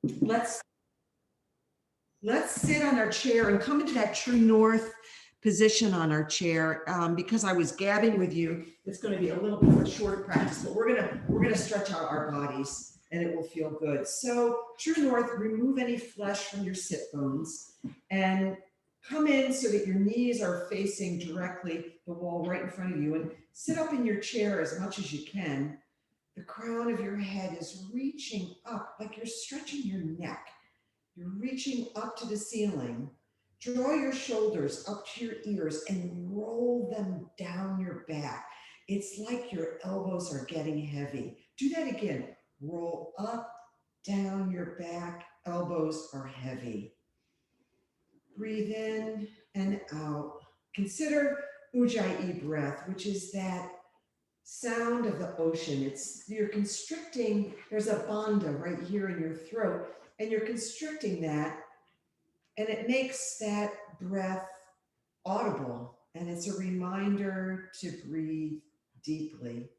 let's sit on our chair and come into that true north position on our chair. Because I was gabbing with you, it's going to be a little bit of a shorter practice, but we're gonna stretch out our bodies and it will feel good. So true north, remove any flesh from your sit bones and come in so that your knees are facing directly the wall right in front of you, and sit up in your chair as much as you can. The crown of your head is reaching up, like you're stretching your neck. You're reaching up to the ceiling. Draw your shoulders up to your ears and roll them down your back. It's like your elbows are getting heavy. Do that again. Roll up, down your back. Elbows are heavy. Breathe in and out. Consider Ujjayi breath, which is that sound of the ocean. You're constricting, there's a bandha right here in your throat, and you're constricting that, and it makes that breath audible, and it's a reminder to breathe deeply.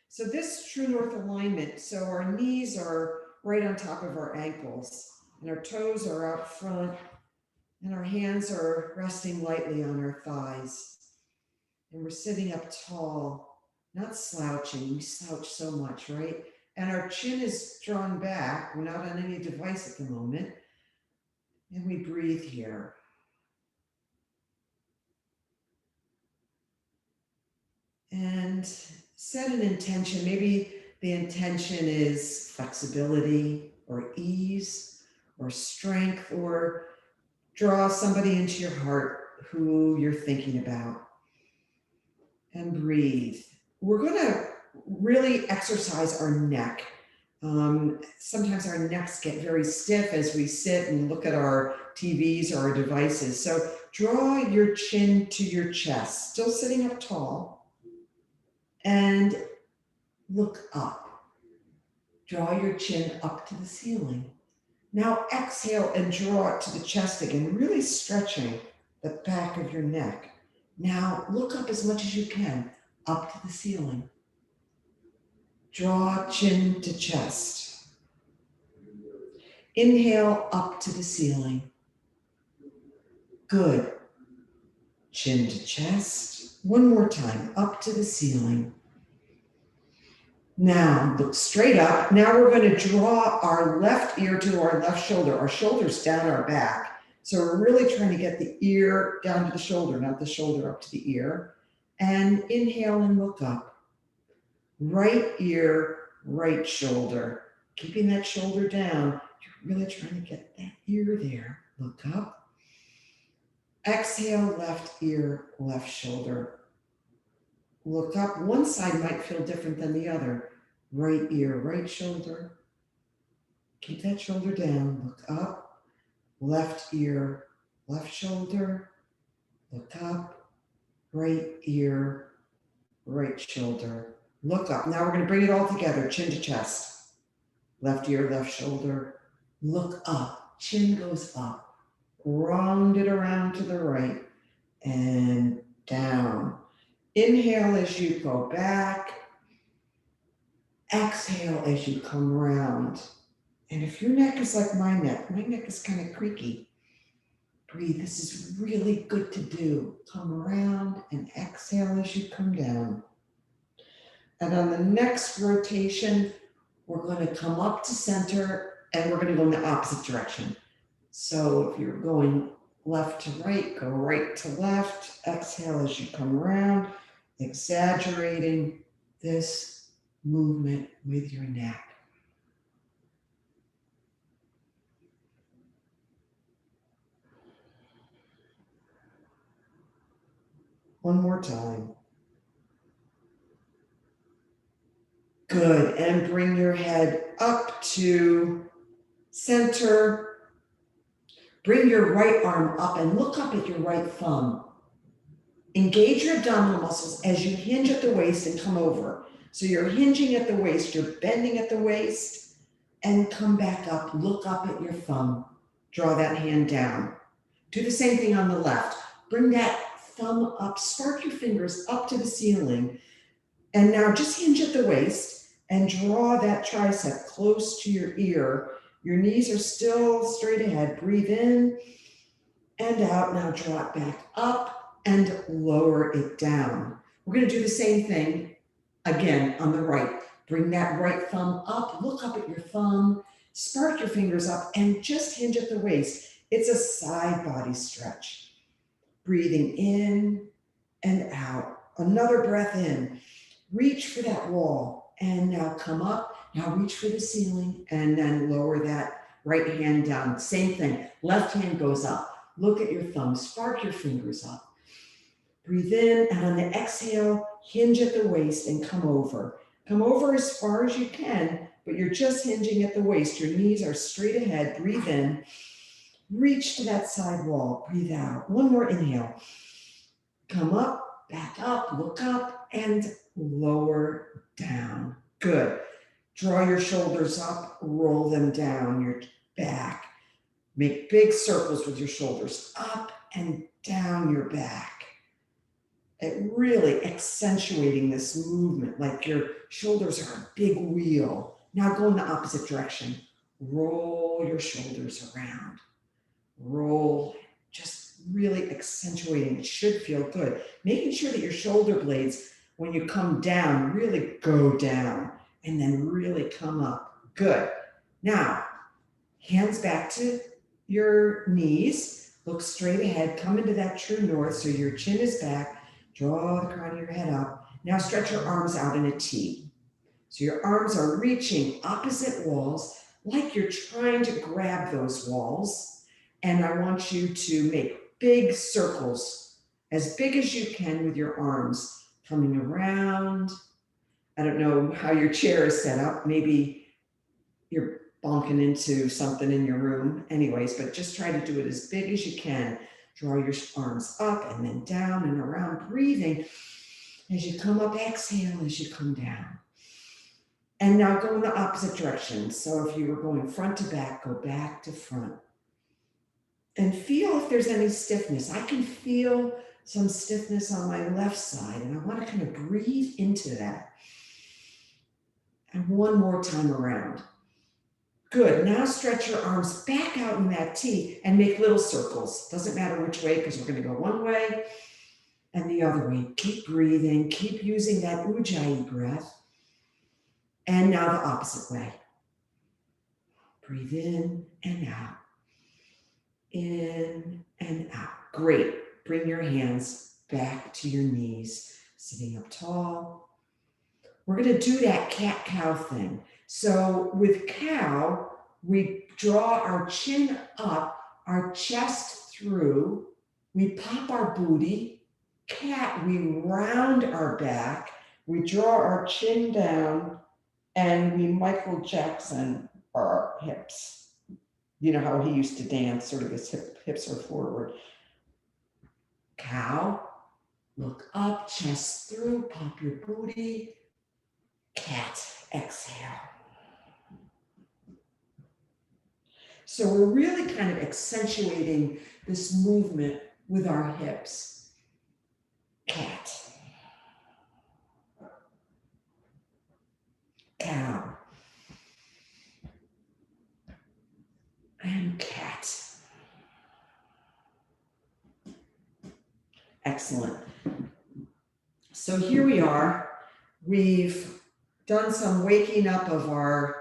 So this true north alignment, so our knees are right on top of our ankles, and our toes are out front, and our hands are resting lightly on our thighs. And we're sitting up tall, not slouching. We slouch so much, right? And our chin is drawn back. We're not on any device at the moment. And we breathe here. And set an intention. Maybe the intention is flexibility or ease or strength, or draw somebody into your heart who you're thinking about. And breathe. We're going to really exercise our neck. Sometimes our necks get very stiff as we sit and look at our TVs or our devices. So draw your chin to your chest, still sitting up tall, and look up. Draw your chin up to the ceiling. Now exhale and draw it to the chest again, really stretching the back of your neck. Now look up as much as you can, up to the ceiling. Draw chin to chest. Inhale up to the ceiling. Good. Chin to chest. One more time, up to the ceiling. Now look straight up. Now we're going to draw our left ear to our left shoulder. Our shoulder's down our back. So we're really trying to get the ear down to the shoulder, not the shoulder up to the ear. And inhale and look up. Right ear, right shoulder. Keeping that shoulder down. You're really trying to get that ear there. Look up. Exhale, left ear, left shoulder. Look up. One side might feel different than the other. Right ear, right shoulder. Keep that shoulder down. Look up. Left ear, left shoulder. Look up. Right ear, right shoulder. Look up. Now we're going to bring it all together. Chin to chest. Left ear, left shoulder. Look up. Chin goes up. Round it around to the right and down. Inhale as you go back. Exhale as you come round. And if your neck is like my neck is kind of creaky. Breathe. This is really good to do. Come around and exhale as you come down. And on the next rotation, we're going to come up to center and we're going to go in the opposite direction. So if you're going left to right, go right to left. Exhale as you come around, exaggerating this movement with your neck. One more time. Good. And bring your head up to center. Bring your right arm up and look up at your right thumb. Engage your abdominal muscles as you hinge at the waist and come over. So you're hinging at the waist, you're bending at the waist, and come back up. Look up at your thumb. Draw that hand down. Do the same thing on the left. Bring that thumb up, spark your fingers up to the ceiling. And now just hinge at the waist and draw that tricep close to your ear Your knees are still straight ahead. Breathe in and out. Now draw it back up and lower it down. We're going to do the same thing again on the right. Bring that right thumb up. Look up at your thumb. Spark your fingers up and just hinge at the waist. It's a side body stretch. Breathing in and out. Another breath in. Reach for that wall and now come up. Now reach for the ceiling and then lower that right hand down. Same thing. Left hand goes up. Look at your thumb. Spark your fingers up. Breathe in and on the exhale, hinge at the waist and come over. Come over as far as you can, but you're just hinging at the waist. Your knees are straight ahead. Breathe in. Reach to that side wall. Breathe out. One more inhale. Come up, back up, look up, and lower down. Good. Draw your shoulders up, roll them down your back. Make big circles with your shoulders up and down your back. It really accentuating this movement, like your shoulders are a big wheel. Now go in the opposite direction. Roll your shoulders around. Roll, just really accentuating. It should feel good. Making sure that your shoulder blades, when you come down, really go down and then really come up. Good. Now, hands back to your knees. Look straight ahead. Come into that true north so your chin is back. Draw the crown of your head up. Now stretch your arms out in a T. So your arms are reaching opposite walls like you're trying to grab those walls. And I want you to make big circles, as big as you can with your arms, coming around. I don't know how your chair is set up. Maybe you're bonking into something in your room. Anyways, but just try to do it as big as you can. Draw your arms up and then down and around, breathing. As you come up, exhale as you come down. And now go in the opposite direction. So if you were going front to back, go back to front. And feel if there's any stiffness. I can feel some stiffness on my left side, and I want to kind of breathe into that. And one more time around. Good. Now stretch your arms back out in that T and make little circles. Doesn't matter which way, because we're going to go one way and the other way. Keep breathing. Keep using that Ujjayi breath. And now the opposite way. Breathe in and out. In and out. Great. Bring your hands back to your knees. Sitting up tall. We're going to do that cat-cow thing. So with cow, we draw our chin up, our chest through. We pop our booty. Cat, we round our back. We draw our chin down, and we Michael Jackson our hips. You know how he used to dance, sort of his hips are forward. Cow, look up, chest through, pop your booty. Cat, exhale. So we're really kind of accentuating this movement with our hips. Cat. Cow. And cat. Excellent. So here we are. We've done some waking up of our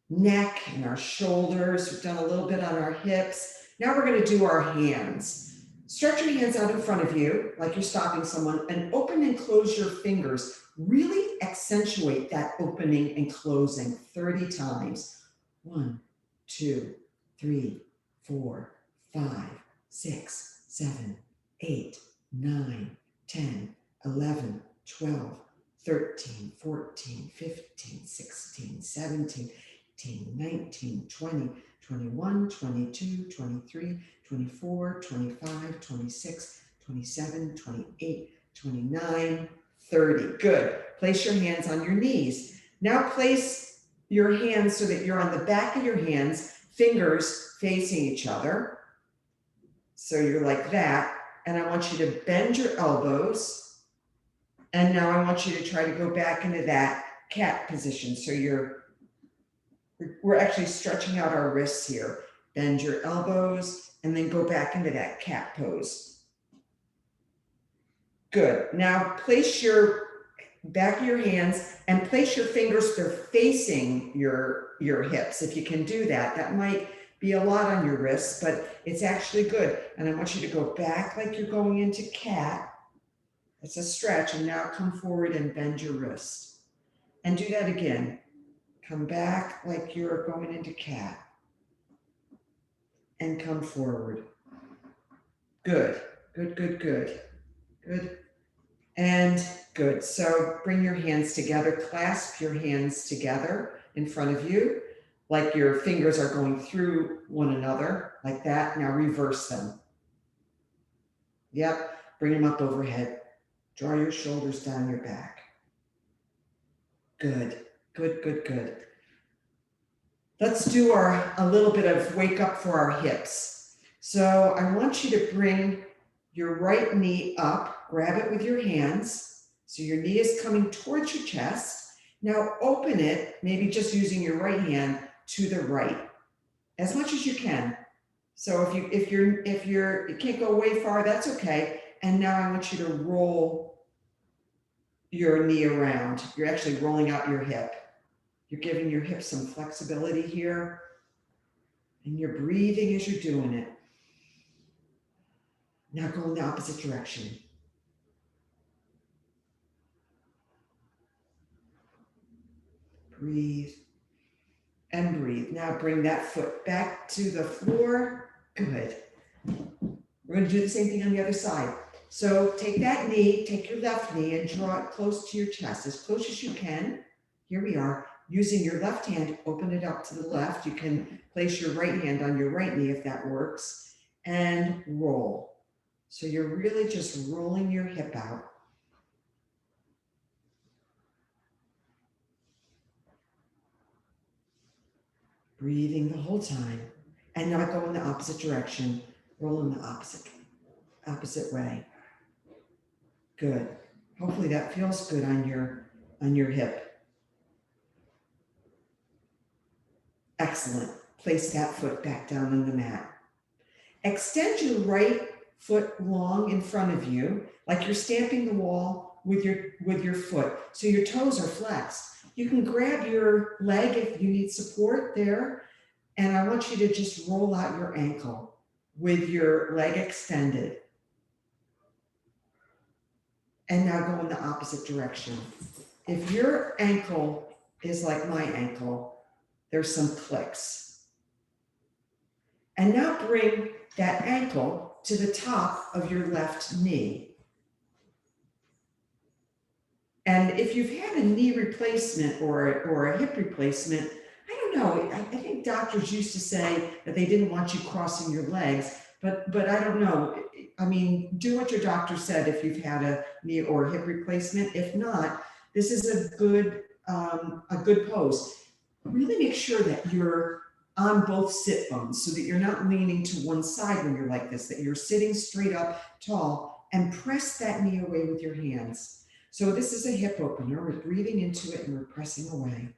neck and our shoulders. We've done a little bit on our hips. Now we're going to do our hands. Stretch your hands out in front of you like you're stopping someone and open and close your fingers. Really accentuate that opening and closing 30 times. 1, 2, 3, 4, 5, 6, 7, 8, 9, 10, 11, 12, 13, 14, 15, 16, 17, 18, 19, 20, 21, 22, 23, 24, 25, 26, 27, 28, 29, 30. Good. Place your hands on your knees. Now place your hands so that you're on the back of your hands, fingers facing each other. So you're like that. And I want you to bend your elbows. And now I want you to try to go back into that cat position. So you're We're actually stretching out our wrists here. Bend your elbows and then go back into that cat pose. Good. Now place your back of your hands and place your fingers, they're facing your hips. If you can do that, that might be a lot on your wrists, but it's actually good. And I want you to go back like you're going into cat. It's a stretch. And now come forward and bend your wrist. And do that again. Come back like you're going into cat. And come forward. Good, good, good, good. Good. And good. So bring your hands together, clasp your hands together in front of you, like your fingers are going through one another, like that. Now reverse them. Yep. Bring them up overhead. Draw your shoulders down your back. Good, good, good, good. Let's do a little bit of wake up for our hips. So I want you to bring your right knee up, grab it with your hands. So your knee is coming towards your chest. Now open it, maybe just using your right hand to the right, as much as you can. So if you can't go way far, that's okay. And now I want you to roll your knee around. You're actually rolling out your hip. You're giving your hip some flexibility here. And you're breathing as you're doing it. Now go in the opposite direction. Breathe and breathe. Now bring that foot back to the floor. Good. We're going to do the same thing on the other side. So take that knee, take your left knee and draw it close to your chest, as close as you can. Here we are. Using your left hand, open it up to the left. You can place your right hand on your right knee if that works. And roll. So you're really just rolling your hip out. Breathing the whole time. And now go in the opposite direction. Roll in the opposite way. Good. Hopefully that feels good on your hip. Excellent. Place that foot back down on the mat. Extend your right foot long in front of you, like you're stamping the wall with your foot. So your toes are flexed. You can grab your leg if you need support there. And I want you to just roll out your ankle with your leg extended. And now go in the opposite direction. If your ankle is like my ankle, there's some clicks. And now bring that ankle to the top of your left knee. And if you've had a knee replacement or a hip replacement, I don't know, I think doctors used to say that they didn't want you crossing your legs, but I don't know. I mean, do what your doctor said if you've had a knee or hip replacement. If not, this is a good pose. Really make sure that you're on both sit bones so that you're not leaning to one side when you're like this, that you're sitting straight up tall, and press that knee away with your hands. So this is a hip opener. We're breathing into it and we're pressing away.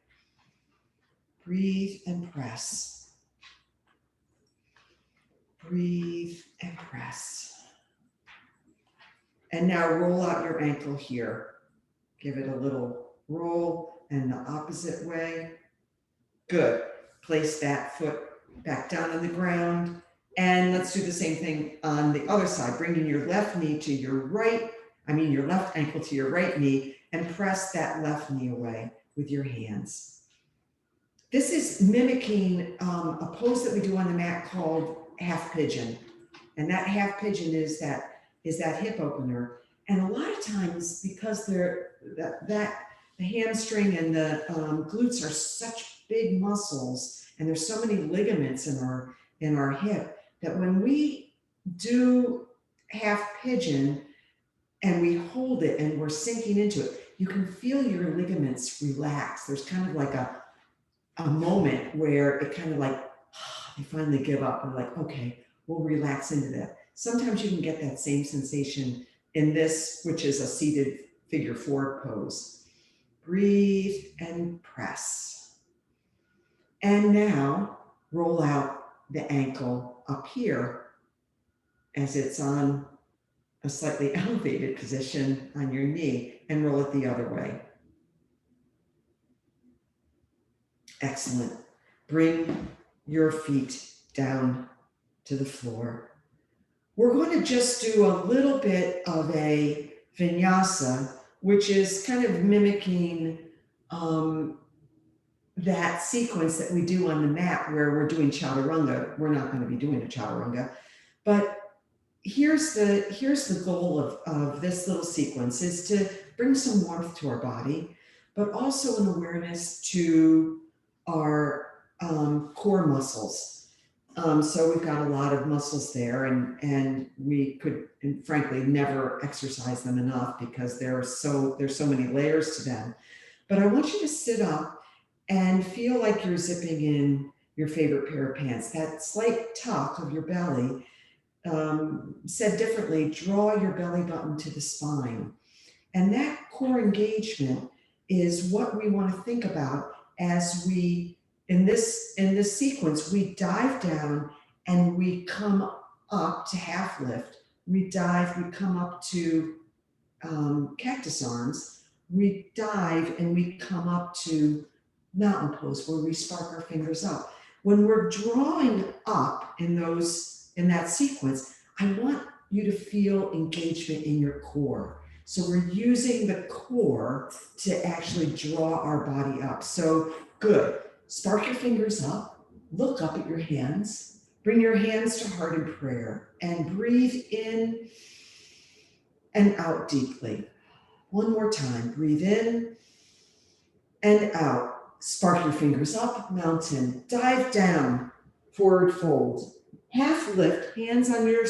Breathe and press. Breathe and press. And now roll out your ankle here. Give it a little roll and the opposite way. Good. Place that foot back down on the ground. And let's do the same thing on the other side, bringing your left knee to your your left ankle to your right knee, and press that left knee away with your hands. This is mimicking a pose that we do on the mat called half pigeon. And that half pigeon is that hip opener. And a lot of times, because the hamstring and the glutes are such big muscles, and there's so many ligaments in our hip, that when we do half pigeon and we hold it and we're sinking into it, you can feel your ligaments relax. There's kind of like a moment where it kind of like, they finally give up. We're like, okay, we'll relax into that. Sometimes you can get that same sensation in this, which is a seated figure 4 pose. Breathe and press. And now roll out the ankle up here as it's on a slightly elevated position on your knee, and roll it the other way. Excellent. Bring your feet down to the floor. We're going to just do a little bit of a vinyasa, which is kind of mimicking that sequence that we do on the mat where we're doing chaturanga. We're not going to be doing a chaturanga, but here's the goal of this little sequence is to bring some warmth to our body, but also an awareness to our core muscles. So we've got a lot of muscles there, and we could, and frankly, never exercise them enough because there's so many layers to them. But I want you to sit up and feel like you're zipping in your favorite pair of pants. That slight tuck of your belly, said differently, draw your belly button to the spine. And that core engagement is what we want to think about as we, in this sequence, we dive down and we come up to half lift. We dive, we come up to cactus arms. We dive and we come up to mountain pose where we spark our fingers up. When we're drawing up in that sequence, I want you to feel engagement in your core. So we're using the core to actually draw our body up. So good. Spark your fingers up, look up at your hands, bring your hands to heart in prayer, and breathe in and out deeply. One more time, breathe in and out. Spark your fingers up, mountain, dive down, forward fold. Half lift, hands on your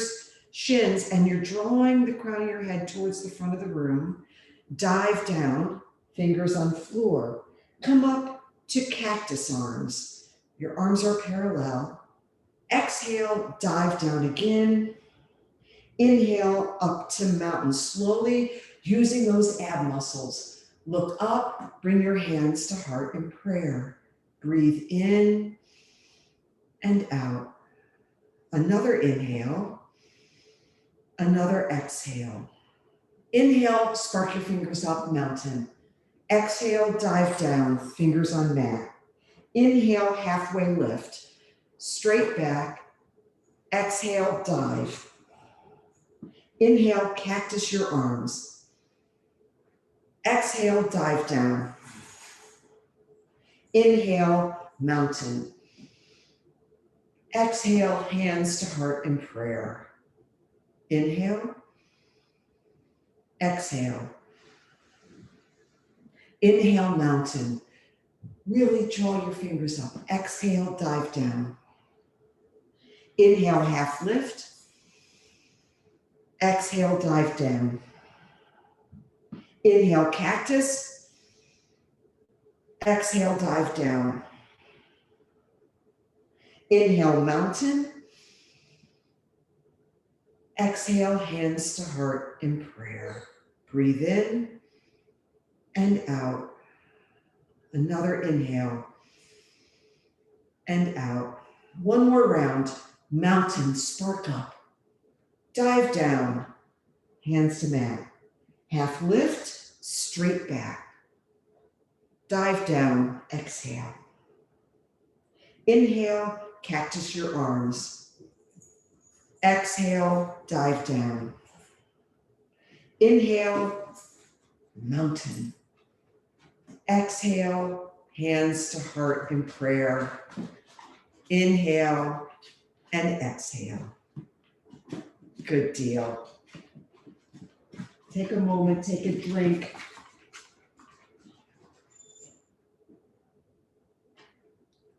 shins, and you're drawing the crown of your head towards the front of the room. Dive down, fingers on floor. Come up to cactus arms. Your arms are parallel. Exhale, dive down again. Inhale, up to mountain. Slowly using those ab muscles. Look up, bring your hands to heart in prayer. Breathe in and out. Another inhale, another exhale. Inhale, spark your fingers up, mountain. Exhale, dive down, fingers on mat. Inhale, halfway lift. Straight back. Exhale, dive. Inhale, cactus your arms. Exhale, dive down. Inhale, mountain. Exhale, hands to heart in prayer. Inhale. Exhale. Inhale, mountain. Really draw your fingers up. Exhale, dive down. Inhale, half lift. Exhale, dive down. Inhale, cactus. Exhale, dive down. Inhale, mountain. Exhale, hands to heart in prayer. Breathe in and out. Another inhale and out. One more round. Mountain, spark up. Dive down, hands to mat. Half lift, straight back. Dive down, exhale. Inhale, cactus your arms. Exhale, dive down. Inhale, mountain. Exhale, hands to heart in prayer. Inhale and exhale. Good deal. Take a moment, take a drink.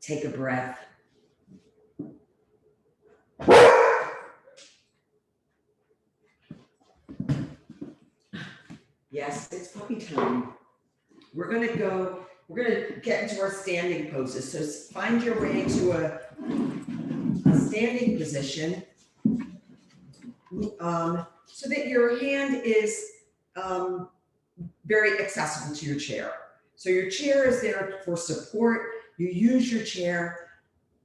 Take a breath. Yes, it's puppy time. We're gonna get into our standing poses. So find your way to a standing position so that your hand is very accessible to your chair. So your chair is there for support. You use your chair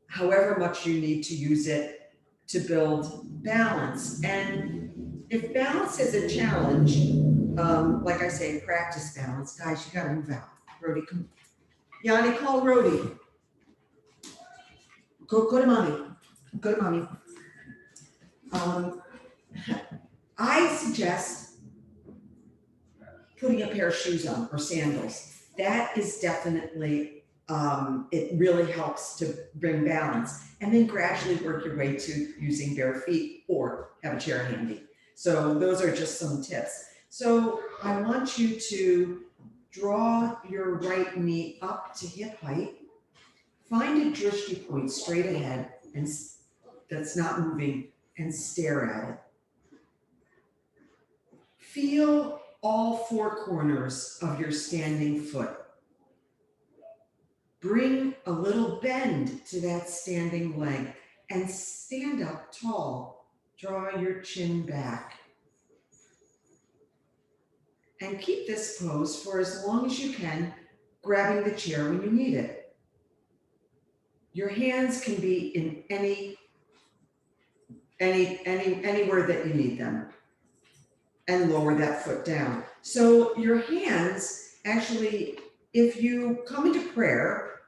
however much you need to use it to build balance. And if balance is a challenge, like I say, practice balance. Guys, you gotta move out. Rhodey, come. Yanni, call Rhodey. Go to mommy. Go to mommy. I suggest putting a pair of shoes on or sandals. That is definitely, it really helps to bring balance. And then gradually work your way to using bare feet or have a chair handy. So those are just some tips. So I want you to draw your right knee up to hip height. Find a drishti point straight ahead and that's not moving and stare at it. Feel all four corners of your standing foot. Bring a little bend to that standing leg and stand up tall. Draw your chin back. And keep this pose for as long as you can, grabbing the chair when you need it. Your hands can be in anywhere that you need them. And lower that foot down. So your hands, actually, if you come into prayer,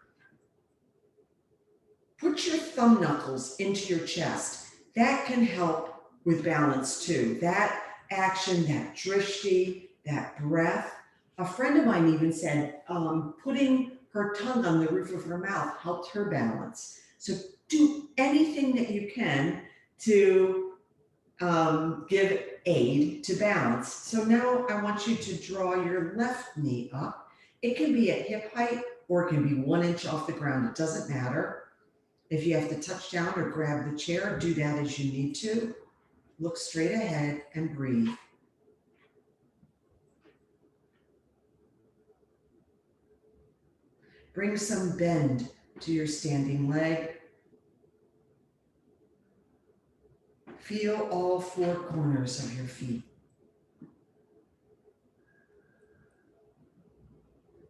put your thumb knuckles into your chest. That can help with balance too. That action, that drishti, that breath. A friend of mine even said putting her tongue on the roof of her mouth helped her balance. So do anything that you can to give aid to balance. So now I want you to draw your left knee up. It can be at hip height or it can be 1 inch off the ground. It doesn't matter. If you have to touch down or grab the chair, do that as you need to. Look straight ahead and breathe. Bring some bend to your standing leg. Feel all four corners of your feet.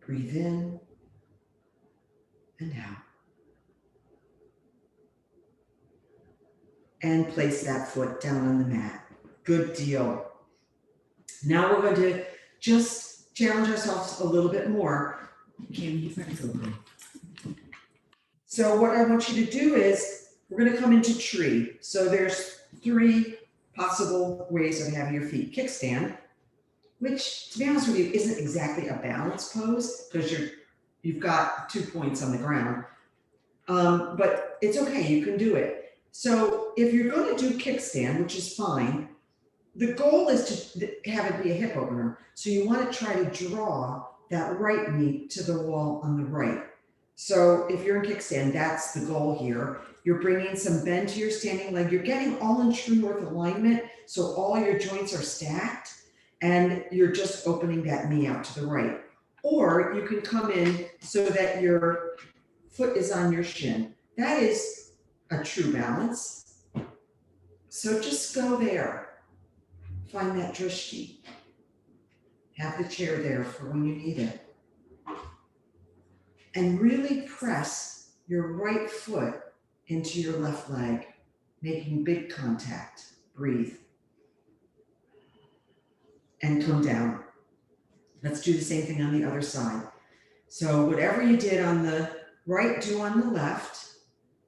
Breathe in and out. And place that foot down on the mat. Good deal. Now we're going to just challenge ourselves a little bit more. Kim, you better go. So what I want you to do is we're going to come into tree. So there's 3 possible ways of having your feet. Kickstand, which to be honest with you isn't exactly a balance pose because you've got 2 points on the ground, but it's okay, you can do it. So if you're going to do kickstand, which is fine, the goal is to have it be a hip opener. So you want to try to draw that right knee to the wall on the right. So if you're in kickstand, that's the goal here. You're bringing some bend to your standing leg. You're getting all in true north alignment. So all your joints are stacked and you're just opening that knee out to the right. Or you can come in so that your foot is on your shin. That is a true balance. So just go there. Find that drishti. Have the chair there for when you need it. And really press your right foot into your left leg, making big contact. Breathe. And come down. Let's do the same thing on the other side. So whatever you did on the right, do on the left,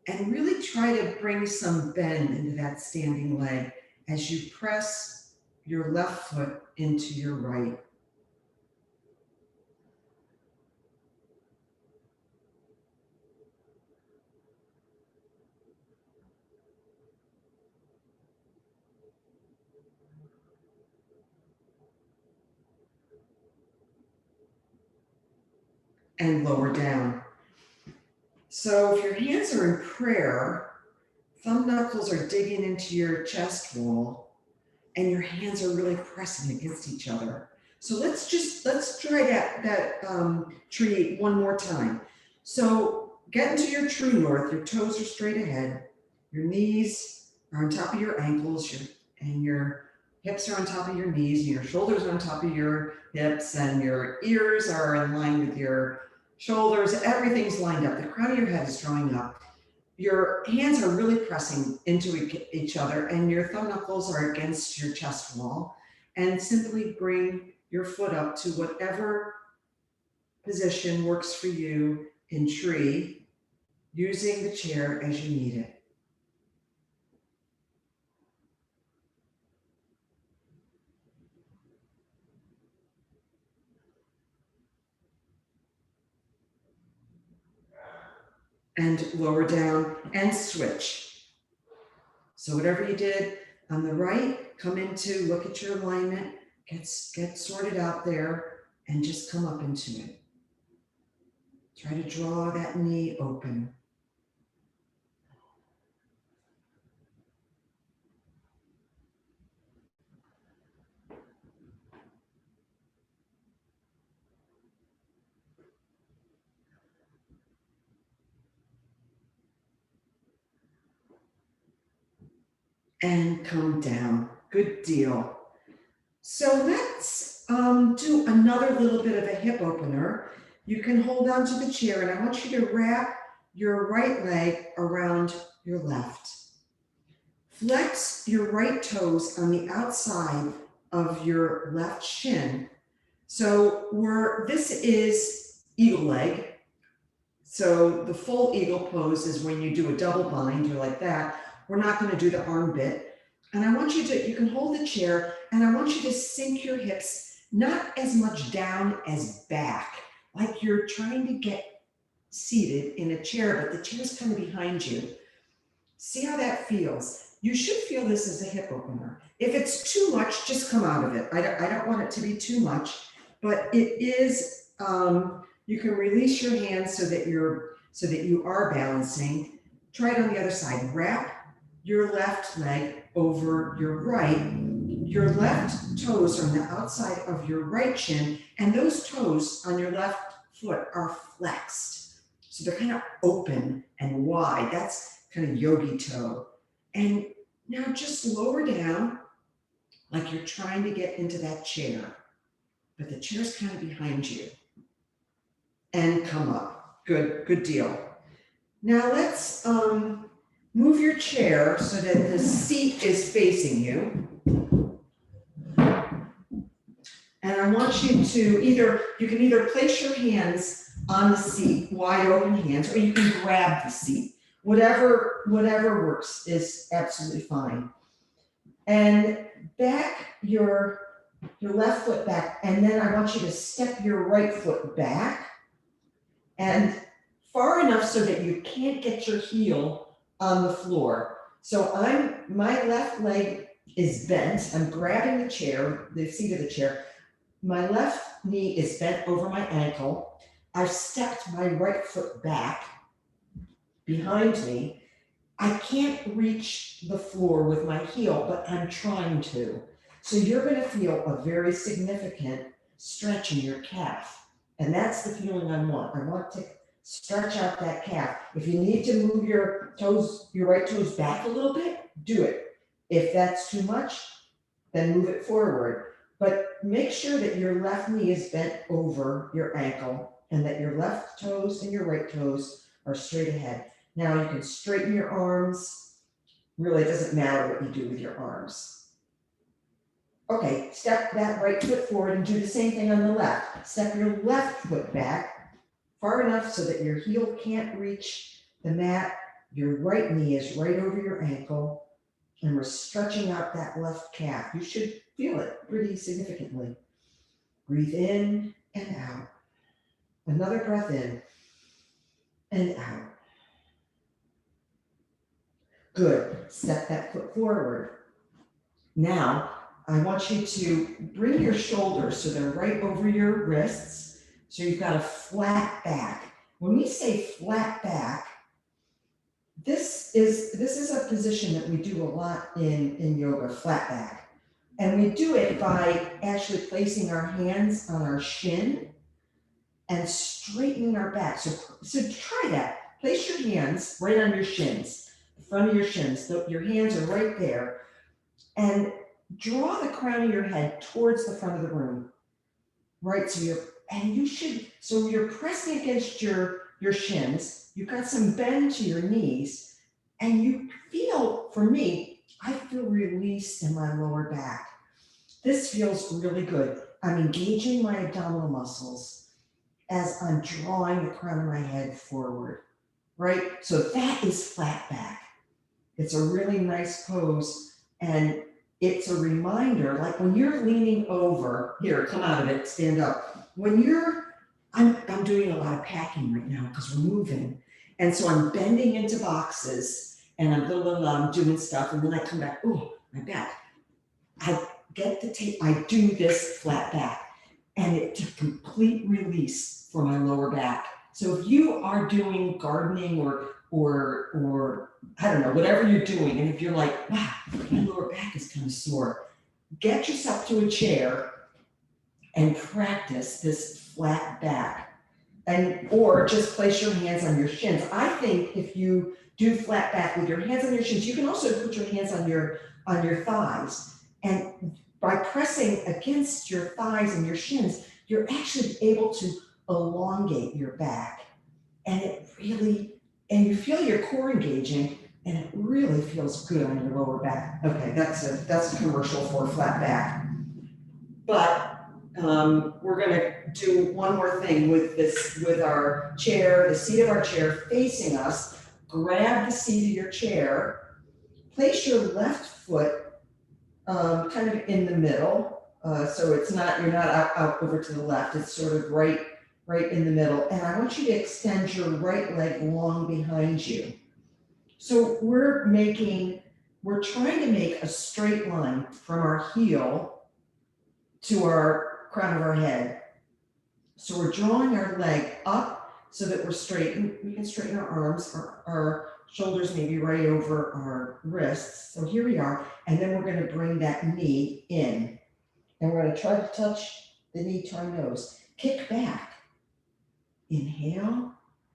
and really try to bring some bend into that standing leg as you press your left foot into your right. And lower down. So if your hands are in prayer, thumb knuckles are digging into your chest wall and your hands are really pressing against each other. So let's try that tree one more time. So get into your true north, your toes are straight ahead, your knees are on top of your ankles, and your hips are on top of your knees, and your shoulders are on top of your hips, and your ears are in line with your shoulders, everything's lined up. The crown of your head is drawing up. Your hands are really pressing into each other and your thumb knuckles are against your chest wall. And simply bring your foot up to whatever position works for you in tree, using the chair as you need it. And lower down and switch. So whatever you did on the right, come into, look at your alignment, get sorted out there, and just come up into it. Try to draw that knee open. And come down. Good deal. So let's do another little bit of a hip opener. You can hold on to the chair and I want you to wrap your right leg around your left. Flex your right toes on the outside of your left shin. So this is eagle leg. So the full eagle pose is when you do a double bind, you're like that. We're not going to do the arm bit. And I want you can hold the chair and I want you to sink your hips, not as much down as back, like you're trying to get seated in a chair, but the chair's kind of behind you. See how that feels. You should feel this as a hip opener. If it's too much, just come out of it. I don't want it to be too much, but it is, you can release your hands so that you are balancing. Try it on the other side. Wrap your left leg over your right. Your left toes are on the outside of your right shin, and those toes on your left foot are flexed. So they're kind of open and wide. That's kind of yogi toe. And now just lower down like you're trying to get into that chair, but the chair's kind of behind you. And come up. Good deal. Now let's move your chair so that the seat is facing you. And I want you to you can either place your hands on the seat, wide open hands, or you can grab the seat. Whatever works is absolutely fine. And back your left foot back, and then I want you to step your right foot back and far enough so that you can't get your heel on the floor. So my left leg is bent. I'm grabbing the chair, the seat of the chair. My left knee is bent over my ankle. I've stepped my right foot back behind me. I can't reach the floor with my heel, but I'm trying to. So you're going to feel a very significant stretch in your calf. And that's the feeling I want. I want to stretch out that calf. If you need to move your right toes back a little bit, do it. If that's too much, then move it forward. But make sure that your left knee is bent over your ankle and that your left toes and your right toes are straight ahead. Now you can straighten your arms. Really, it doesn't matter what you do with your arms. Okay, step that right foot forward and do the same thing on the left. Step your left foot back far enough so that your heel can't reach the mat. Your right knee is right over your ankle. And we're stretching out that left calf. You should feel it pretty significantly. Breathe in and out. Another breath in and out. Good. Step that foot forward. Now, I want you to bring your shoulders so they're right over your wrists. So you've got a flat back. When we say flat back, this is a position that we do a lot in yoga, flat back. And we do it by actually placing our hands on our shin and straightening our back. So try that. Place your hands right on your shins, the front of your shins. Your hands are right there. And draw the crown of your head towards the front of the room. Right, so And you should, so you're pressing against your shins, you've got some bend to your knees, and you feel, for me, I feel released in my lower back. This feels really good. I'm engaging my abdominal muscles as I'm drawing the crown of my head forward, right? So that is flat back. It's a really nice pose, and it's a reminder, like when you're leaning over, here, come out of it, stand up. When you're, I'm doing a lot of packing right now because we're moving. And so I'm bending into boxes and I'm doing stuff, and then I come back, oh, my back. I get the tape, I do this flat back, and it's a complete release for my lower back. So if you are doing gardening or I don't know, whatever you're doing, and if you're like, wow, my lower back is kind of sore, get yourself to a chair and practice this flat back. And or just place your hands on your shins. I think if you do flat back with your hands on your shins, you can also put your hands on your thighs. And by pressing against your thighs and your shins, you're actually able to elongate your back. And it really, and you feel your core engaging, and it really feels good on your lower back. Okay, that's a commercial for flat back. But we're gonna do one more thing with this, with our chair, the seat of our chair facing us. Grab the seat of your chair, place your left foot kind of in the middle, so it's not, you're not out over to the left, it's sort of right in the middle. And I want you to extend your right leg long behind you. So we're trying to make a straight line from our heel to our crown of our head. So we're drawing our leg up so that we're straight. We can straighten our arms, our shoulders maybe right over our wrists. So here we are. And then we're going to bring that knee in. And we're going to try to touch the knee to our nose. Kick back. Inhale,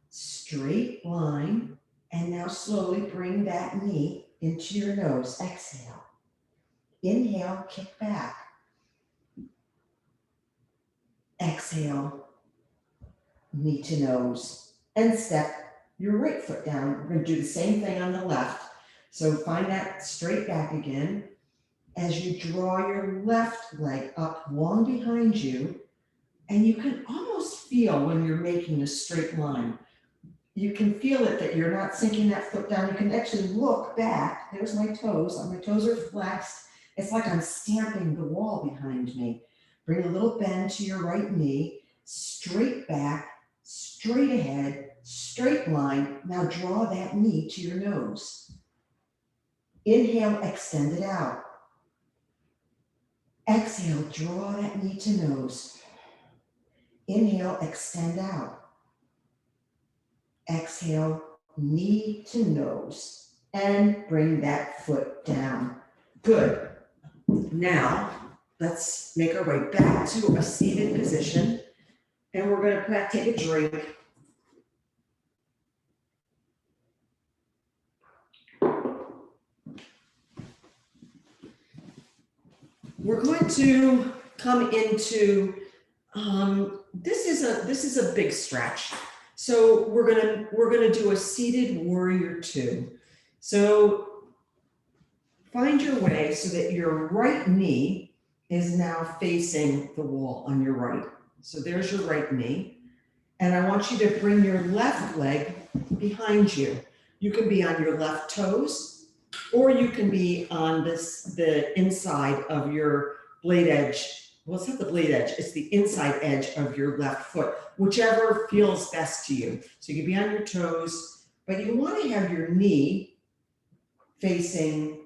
straight line. And now slowly bring that knee into your nose. Exhale. Inhale, kick back. Exhale, knee to nose, and step your right foot down. We're going to do the same thing on the left. So find that straight back again. As you draw your left leg up long behind you, and you can almost feel when you're making a straight line, you can feel it that you're not sinking that foot down. You can actually look back. There's my toes. My toes are flexed. It's like I'm stamping the wall behind me. Bring a little bend to your right knee, straight back, straight ahead, straight line. Now draw that knee to your nose. Inhale, extend it out. Exhale, draw that knee to nose. Inhale, extend out. Exhale, knee to nose, and bring that foot down. Good. Now, let's make our way back to a seated position, and we're going to take a drink. We're going to come into, this is a big stretch. So we're gonna do a seated warrior 2. So find your way so that your right knee is now facing the wall on your right. So there's your right knee. And I want you to bring your left leg behind you. You can be on your left toes, or you can be on the inside of your blade edge. Well, it's not the blade edge, it's the inside edge of your left foot, whichever feels best to you. So you can be on your toes, but you want to have your knee facing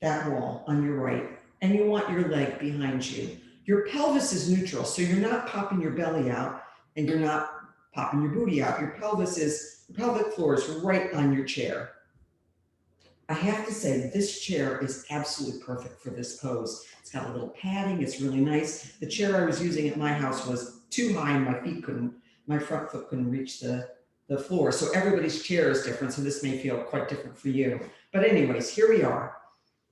that wall on your right, and you want your leg behind you. Your pelvis is neutral, so you're not popping your belly out and you're not popping your booty out. Your pelvic floor is right on your chair. I have to say, this chair is absolutely perfect for this pose. It's got a little padding, it's really nice. The chair I was using at my house was too high and my front foot couldn't reach the floor. So everybody's chair is different, so this may feel quite different for you. But anyways, here we are.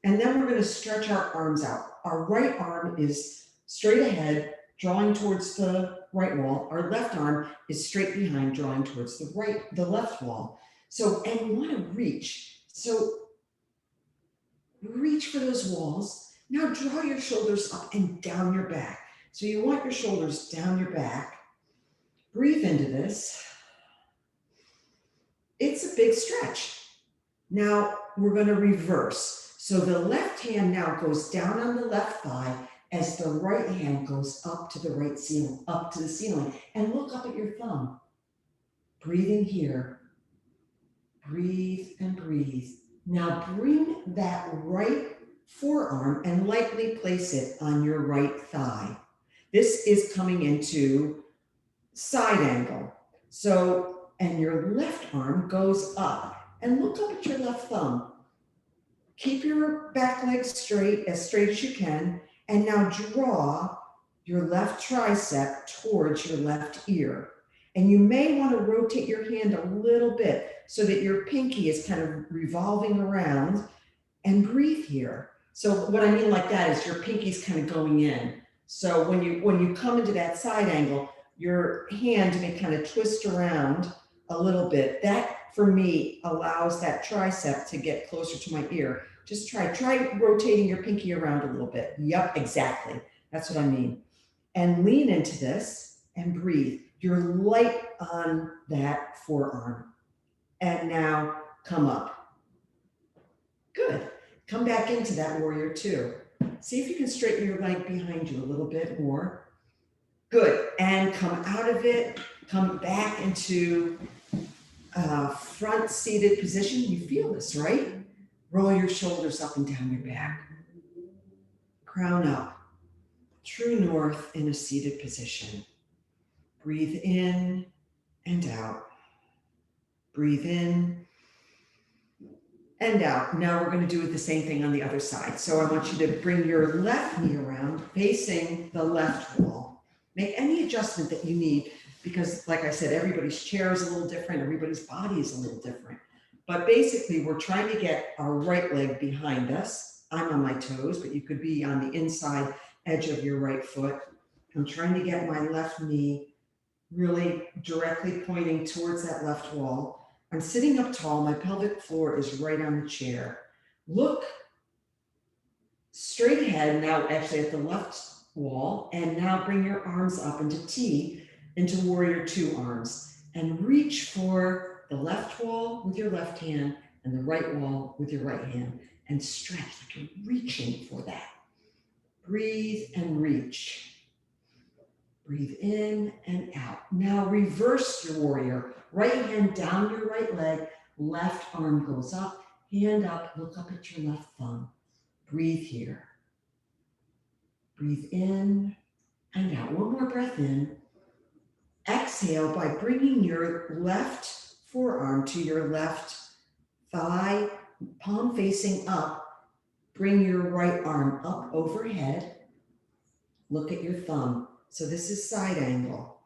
And then we're going to stretch our arms out. Our right arm is straight ahead, drawing towards the right wall. Our left arm is straight behind, drawing towards the left wall. So, and we want to reach. So reach for those walls. Now draw your shoulders up and down your back. So you want your shoulders down your back. Breathe into this. It's a big stretch. Now we're going to reverse. So the left hand now goes down on the left thigh as the right hand goes up to the right ceiling, up to the ceiling. And look up at your thumb. Breathing here. Breathe and breathe. Now bring that right forearm and lightly place it on your right thigh. This is coming into side angle. So, and your left arm goes up. And look up at your left thumb. Keep your back leg straight as you can. And now draw your left tricep towards your left ear. And you may want to rotate your hand a little bit so that your pinky is kind of revolving around, and breathe here. So what I mean like that is your pinky's kind of going in. So when you come into that side angle, your hand may kind of twist around a little bit. That for me allows that tricep to get closer to my ear. Just try rotating your pinky around a little bit. Yep, exactly. That's what I mean. And lean into this and breathe. You're light on that forearm. And now come up. Good. Come back into that warrior two. See if you can straighten your leg behind you a little bit more. Good. And come out of it. Come back into front seated position. You feel this, right? Roll your shoulders up and down your back. Crown up. True north in a seated position. Breathe in and out. Breathe in and out. Now we're going to do the same thing on the other side. So I want you to bring your left knee around, facing the left wall. Make any adjustment that you need, because like I said, everybody's chair is a little different, everybody's body is a little different. But basically, we're trying to get our right leg behind us. I'm on my toes, but you could be on the inside edge of your right foot. I'm trying to get my left knee really directly pointing towards that left wall. I'm sitting up tall. My pelvic floor is right on the chair. Look straight ahead now, actually at the left wall, and now bring your arms up into T, into warrior two arms, and reach for the left wall with your left hand and the right wall with your right hand, and stretch like you're reaching for that. Breathe and reach. Breathe in and out. Now reverse your warrior. Right hand down your right leg, left arm goes up, hand up, look up at your left thumb. Breathe here. Breathe in and out. One more breath in. Exhale by bringing your left forearm to your left thigh, palm facing up. Bring your right arm up overhead. Look at your thumb. So this is side angle.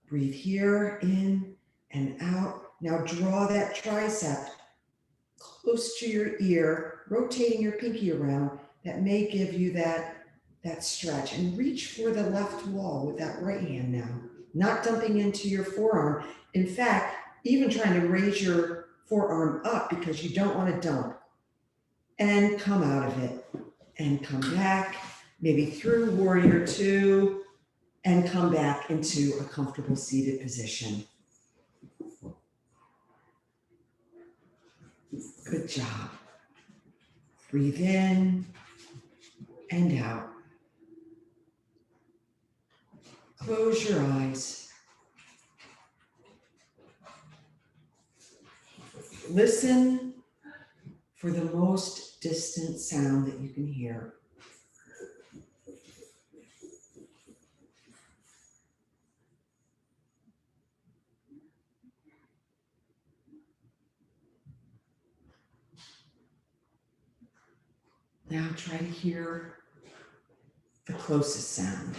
Breathe here, in and out. Now draw that tricep close to your ear, rotating your pinky around. That may give you that stretch. And reach for the left wall with that right hand now. Not dumping into your forearm. In fact, even trying to raise your forearm up because you don't want to dump. And come out of it. And come back, maybe through warrior two, and come back into a comfortable seated position. Good job. Breathe in and out. Close your eyes. Listen for the most distant sound that you can hear. Now try to hear the closest sound.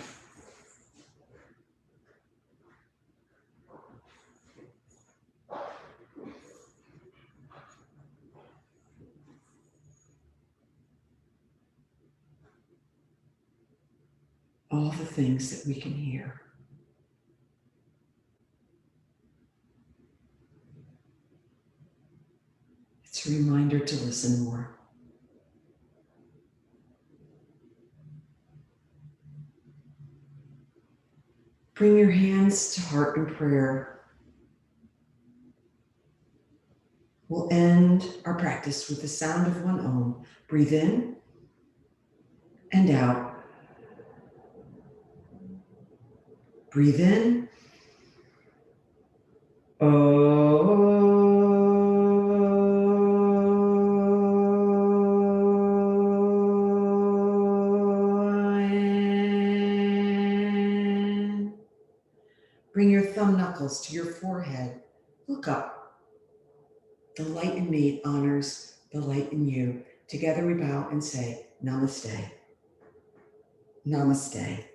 all the things that we can hear. It's a reminder to listen more. Bring your hands to heart in prayer. We'll end our practice with the sound of one Om. Breathe in and out. Breathe in. Bring your thumb knuckles to your forehead. Look up. The light in me honors the light in you. Together we bow and say, Namaste. Namaste.